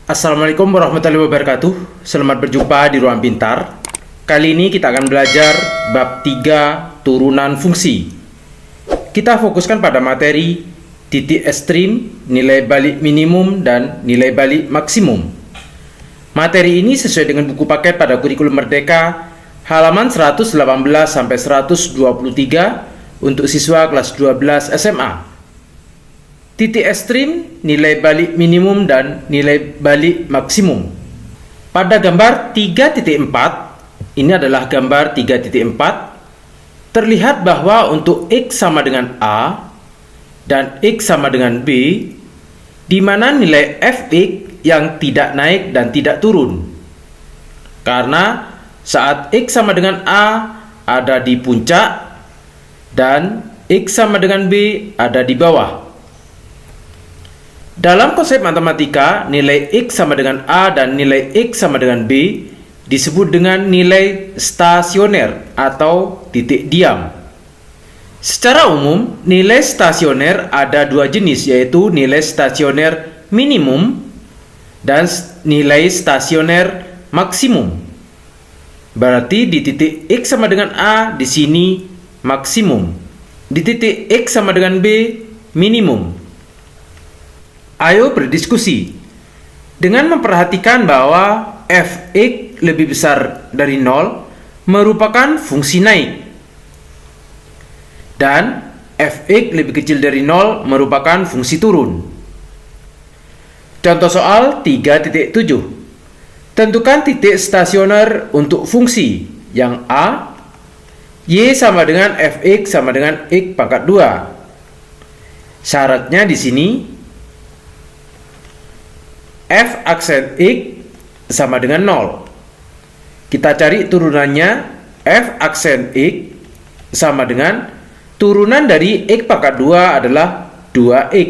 Assalamualaikum warahmatullahi wabarakatuh. Selamat berjumpa di Ruang Pintar. Kali ini kita akan belajar bab 3 turunan fungsi. Kita fokuskan pada materi titik ekstrim, nilai balik minimum, dan nilai balik maksimum. Materi ini sesuai dengan buku paket pada kurikulum Merdeka halaman 118 sampai 123 untuk siswa kelas 12 SMA. Titik ekstrim, nilai balik minimum, dan nilai balik maksimum. Pada gambar 3.4, ini adalah gambar 3.4, terlihat bahwa untuk X sama dengan A dan X sama dengan B, di mana nilai Fx yang tidak naik dan tidak turun. Karena saat X sama dengan A ada di puncak dan X sama dengan B ada di bawah. Dalam konsep matematika, nilai X sama dengan A dan nilai X sama dengan B disebut dengan nilai stasioner atau titik diam. Secara umum, nilai stasioner ada dua jenis, yaitu nilai stasioner minimum dan nilai stasioner maksimum. Berarti di titik X sama dengan A, di sini maksimum. Di titik X sama dengan B, minimum. Ayo berdiskusi. Dengan memperhatikan bahwa Fx lebih besar dari 0 merupakan fungsi naik dan Fx lebih kecil dari 0 merupakan fungsi turun. Contoh soal 3.7. Tentukan titik stasioner untuk fungsi yang A, Y sama dengan Fx sama dengan X pangkat 2. Syaratnya di sini F aksen X sama dengan 0. Kita cari turunannya. F aksen X sama dengan turunan dari X pangkat 2 adalah 2X.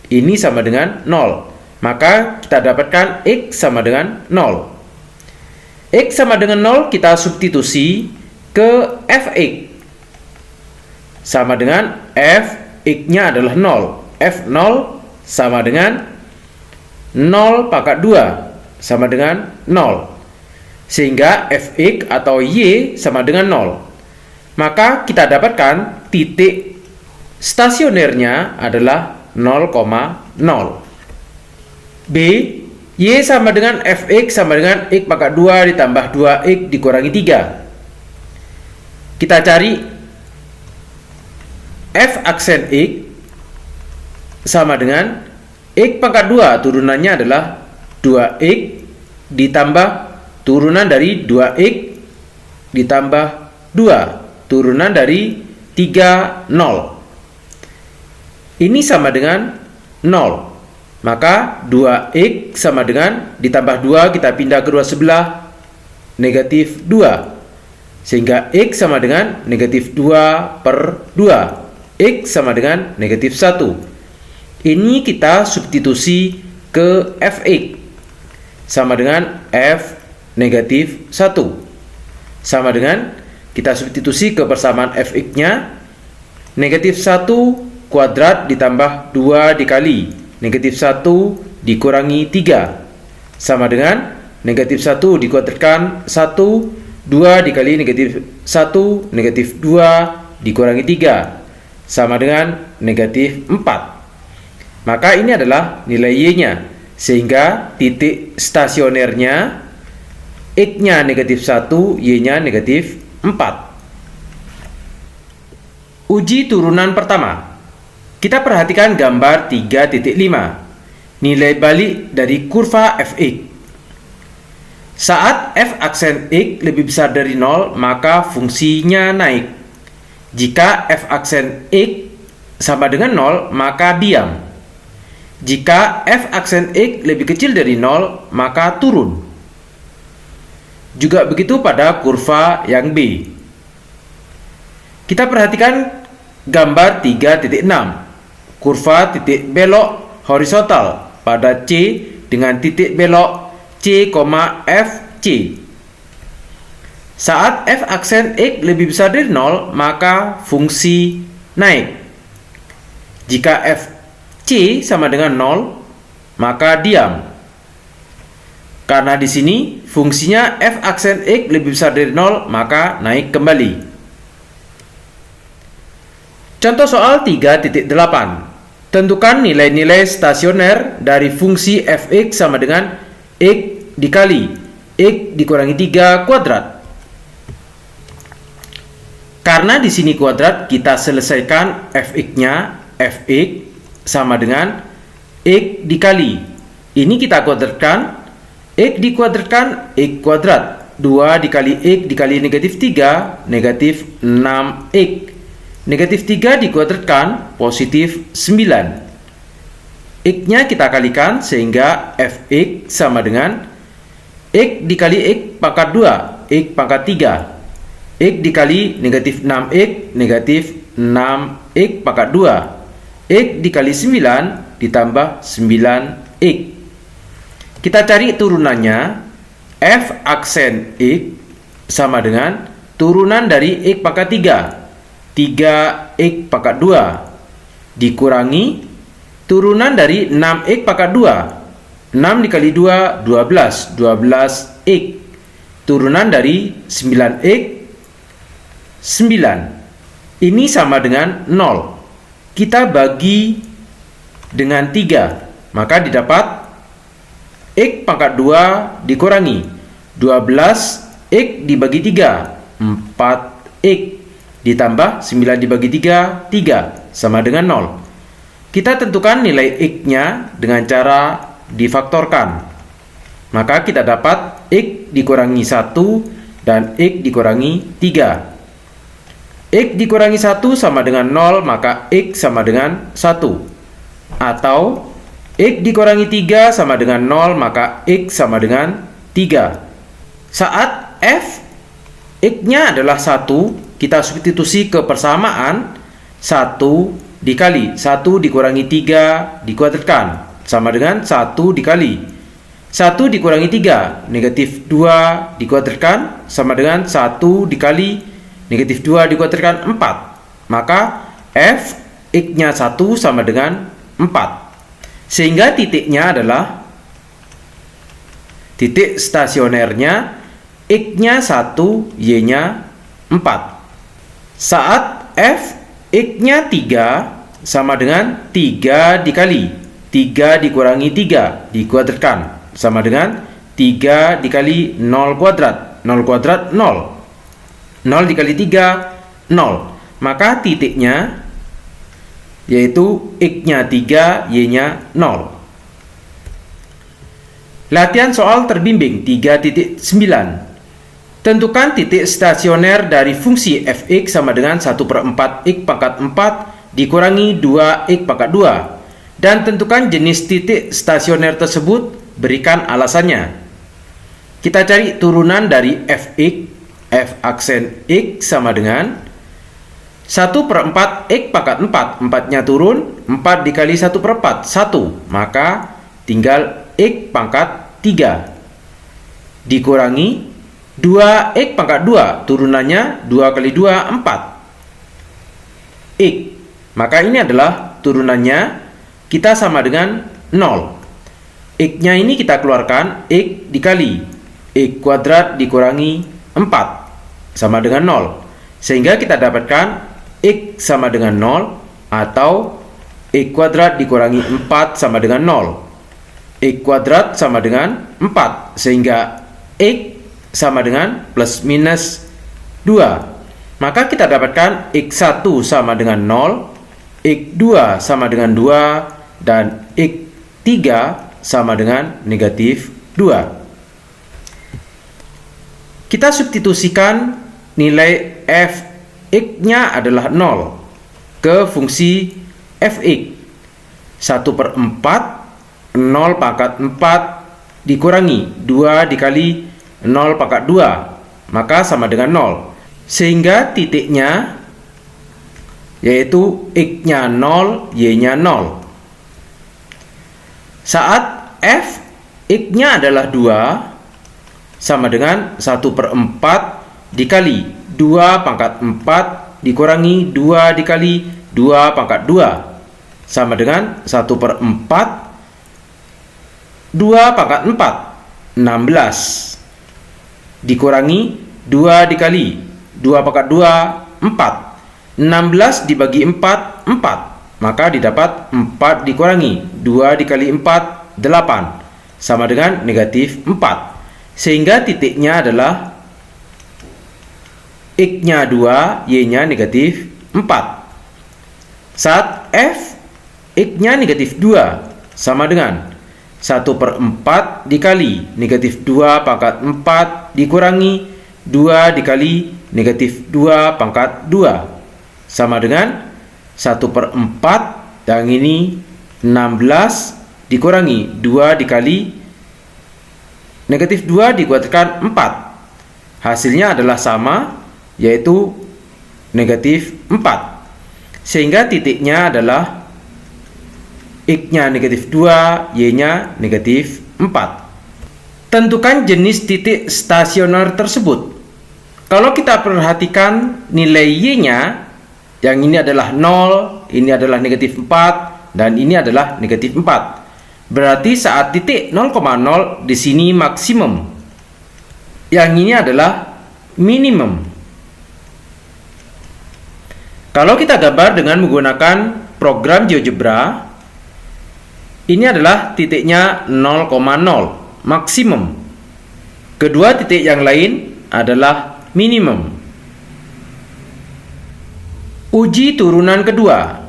Ini sama dengan 0. Maka kita dapatkan X sama dengan 0. X sama dengan 0 kita substitusi ke Fx. Sama dengan Fx-nya adalah 0. F0 sama dengan 0 pangkat 2 sama dengan 0. Sehingga Fx atau Y sama dengan 0. Maka kita dapatkan titik stasionernya adalah 0,0. B, Y sama dengan Fx sama dengan X pangkat 2 ditambah 2X dikurangi 3. Kita cari F aksen X sama dengan X pangkat 2 turunannya adalah 2X ditambah turunan dari 2X ditambah 2 turunan dari 3, 0. Ini sama dengan 0. Maka 2X sama dengan ditambah 2 kita pindah kedua sebelah negatif 2. Sehingga X sama dengan negatif 2 per 2. X sama dengan negatif 1. Ini kita substitusi ke Fx sama dengan F negatif 1. Sama dengan kita substitusi ke persamaan Fx-nya negatif 1 kuadrat ditambah 2 dikali negatif 1 dikurangi 3. Sama dengan negatif 1 dikuadratkan 1, 2 dikali negatif 1 negatif 2 dikurangi 3. Sama dengan negatif 4. Maka ini adalah nilai Y-nya, sehingga titik stasionernya X-nya negatif 1, Y-nya negatif 4. Uji turunan pertama. Kita perhatikan gambar 3.5. Nilai balik dari kurva Fx. Saat F aksen X lebih besar dari 0, maka fungsinya naik. Jika F aksen X sama dengan 0, maka diam. Jika F aksen X lebih kecil dari 0, maka turun. Juga begitu pada kurva yang B. Kita perhatikan gambar 3.6. Kurva titik belok horizontal pada C dengan titik belok C, FC. Saat F aksen X lebih besar dari 0, maka fungsi naik. Jika F C sama dengan 0, maka diam. Karena di sini fungsinya f aksen x lebih besar dari 0, maka naik kembali. Contoh soal 3.8. Tentukan nilai-nilai stasioner dari fungsi fx sama dengan x dikali x dikurangi 3 kuadrat. Karena di sini kuadrat, kita selesaikan fx-nya, fx sama dengan x dikali. Ini kita kuadratkan, x dikuadratkan x kuadrat. 2 dikali x dikali negatif 3, negatif 6x. Negatif 3 dikuadratkan, positif 9. X-nya kita kalikan sehingga fx sama dengan x dikali x pangkat 2, x pangkat 3. X dikali negatif 6x, negatif 6x pangkat 2. X dikali 9 ditambah 9x. Kita cari turunannya. F aksen x sama dengan turunan dari x pangkat 3, 3x pangkat 2, dikurangi turunan dari 6x pangkat 2. 6 dikali 2, 12, 12x. Turunan dari 9x, 9. Ini sama dengan 0. Kita bagi dengan 3, maka didapat x pangkat 2 dikurangi 12x dibagi 3, 4x, ditambah 9 dibagi 3, 3, sama dengan 0. Kita tentukan nilai x-nya dengan cara difaktorkan. Maka kita dapat x dikurangi 1 dan x dikurangi 3. X dikurangi 1 sama dengan 0, maka x sama dengan 1. Atau x dikurangi 3 sama dengan 0, maka x sama dengan 3. Saat f x-nya adalah 1, kita substitusi ke persamaan 1 dikali 1 dikurangi 3 dikuadratkan, sama dengan 1 dikali 1 dikurangi 3, negatif 2 dikuadratkan, sama dengan 1 dikali negatif 2 dikuadratkan 4. Maka f x-nya 1 sama dengan 4. Sehingga titiknya adalah titik stasionernya, x-nya 1, y-nya 4. Saat f x-nya 3 sama dengan 3 dikali 3 dikurangi 3 dikuadratkan, sama dengan 3 dikali 0 kuadrat. 0 kuadrat 0. 0 dikali 3, 0. Maka titiknya yaitu x-nya 3, y-nya 0. Latihan soal terbimbing 3.9. Tentukan titik stasioner dari fungsi fx sama dengan 1/4 x pangkat 4 dikurangi 2x pangkat 2. Dan tentukan jenis titik stasioner tersebut, berikan alasannya. Kita cari turunan dari fx, f aksen x sama dengan 1/4 x pangkat 4, 4-nya turun, 4 dikali 1/4, 1, maka tinggal x pangkat 3 dikurangi 2x pangkat 2, turunannya 2 kali 2, 4 x, maka ini adalah turunannya, kita sama dengan 0. X-nya ini kita keluarkan, x dikali x kuadrat dikurangi 4 sama dengan 0, sehingga kita dapatkan x sama dengan 0, atau x kuadrat dikurangi 4 sama dengan 0. X kuadrat sama dengan 4, sehingga x sama dengan plus minus 2. Maka kita dapatkan x1 sama dengan 0, x2 sama dengan 2, dan x3 sama dengan negatif 2. Kita substitusikan nilai f x-nya adalah 0 ke fungsi fx. 1/4 0 pangkat 4 dikurangi 2 dikali 0 pangkat 2, maka sama dengan 0. Sehingga titiknya yaitu x-nya 0, y-nya 0. Saat f x-nya adalah 2 sama dengan 1/4 dikali 2 pangkat 4 dikurangi 2 dikali 2 pangkat 2, sama dengan 1/4 2 pangkat 4, 16. Dikurangi 2 dikali 2 pangkat 2, 4. 16 dibagi 4, 4. Maka didapat 4 dikurangi 2 dikali 4, 8. Sama dengan negatif 4. Sehingga titiknya adalah X-nya 2, Y-nya negatif 4. Saat F, X-nya negatif 2, sama dengan 1/4 dikali negatif 2 pangkat 4 dikurangi 2 dikali negatif 2 pangkat 2. Sama dengan 1/4, dan ini 16 dikurangi 2 dikali negatif 2 dikuatkan 4. Hasilnya adalah sama, yaitu negatif 4. Sehingga titiknya adalah X-nya negatif 2, Y-nya negatif 4. Tentukan jenis titik stasioner tersebut. Kalau kita perhatikan nilai Y-nya, yang ini adalah 0, ini adalah negatif 4, dan ini adalah negatif 4. Berarti saat titik 0,0 di sini maksimum. Yang ini adalah minimum. Kalau kita gambar dengan menggunakan program GeoGebra, ini adalah titiknya 0,0 maksimum. Kedua titik yang lain adalah minimum. Uji turunan kedua.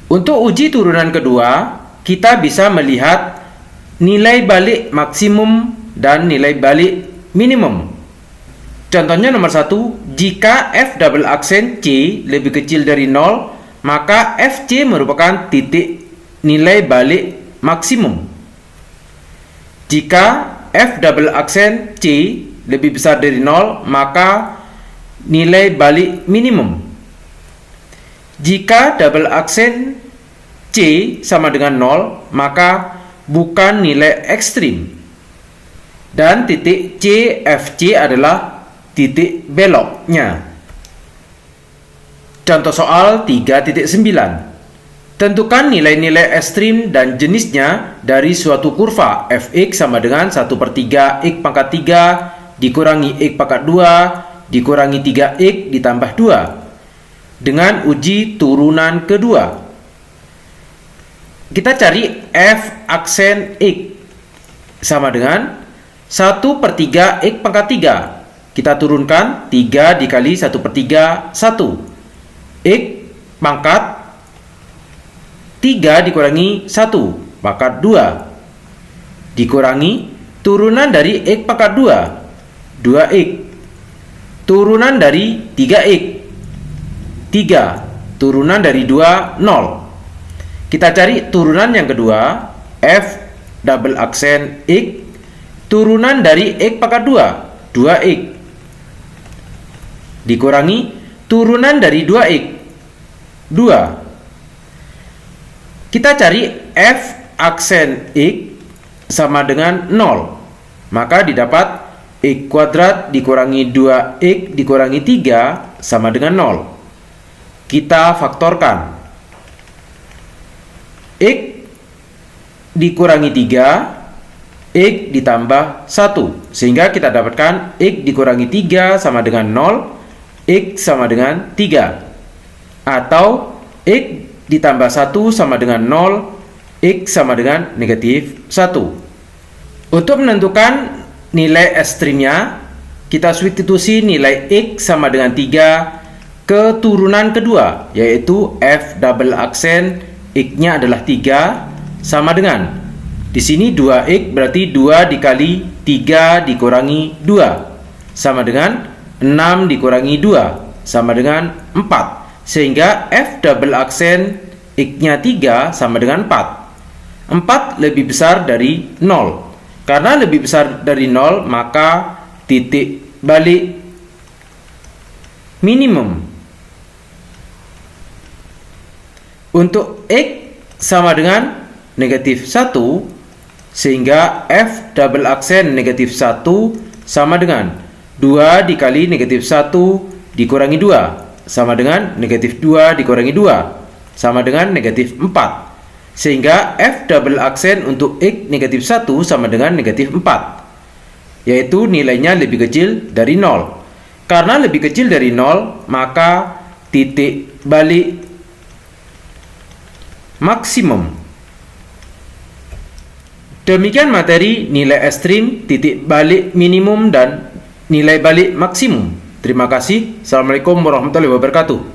Untuk uji turunan kedua, kita bisa melihat nilai balik maksimum dan nilai balik minimum. Contohnya nomor 1, jika F double aksen C lebih kecil dari 0, maka FC merupakan titik nilai balik maksimum. Jika F double aksen C lebih besar dari 0, maka nilai balik minimum. Jika double aksen C sama dengan 0, maka bukan nilai ekstrim. Dan titik CFC adalah titik beloknya. Contoh soal 3.9. Tentukan nilai-nilai ekstrim dan jenisnya dari suatu kurva fx sama dengan 1/3 x pangkat 3 dikurangi x pangkat 2 dikurangi 3x ditambah 2 dengan uji turunan kedua. Kita cari f aksen x sama dengan 1/3 x pangkat 3. Kita turunkan 3 dikali 1/3, 1. X pangkat 3 dikurangi 1 pangkat 2 dikurangi turunan dari x pangkat 2, 2x. Turunan dari 3x, 3. Turunan dari 2, 0. Kita cari turunan yang kedua, f double aksen x. Turunan dari x pangkat 2, 2x. Dikurangi turunan dari 2x, 2. Kita cari f aksen x sama dengan 0. Maka didapat x kuadrat dikurangi 2x dikurangi 3 sama dengan 0. Kita faktorkan. X dikurangi 3, x ditambah 1. Sehingga kita dapatkan x dikurangi 3 sama dengan 0, x sama dengan 3. Atau x ditambah 1 sama dengan 0, x sama dengan negatif 1. Untuk menentukan nilai ekstrimnya, kita substitusi nilai x sama dengan 3 ke turunan kedua, yaitu f double aksen x-nya adalah 3 sama dengan, di sini 2x berarti 2 dikali 3 dikurangi 2 sama dengan 6 dikurangi 2 sama dengan 4. Sehingga f double aksen x-nya 3 sama dengan 4. 4 lebih besar dari 0. Karena lebih besar dari 0, maka titik balik minimum. Untuk x sama dengan negatif 1, sehingga f double aksen negatif 1 sama dengan 2 dikali negatif 1 dikurangi 2 sama dengan negatif 2 dikurangi 2 sama dengan negatif 4. Sehingga f double aksen untuk x negatif 1 sama dengan negatif 4. yaitu nilainya lebih kecil dari 0. Karena lebih kecil dari 0, maka titik balik maksimum. Demikian materi nilai ekstrim, titik balik minimum, dan nilai balik maksimum. Terima kasih. Assalamualaikum warahmatullahi wabarakatuh.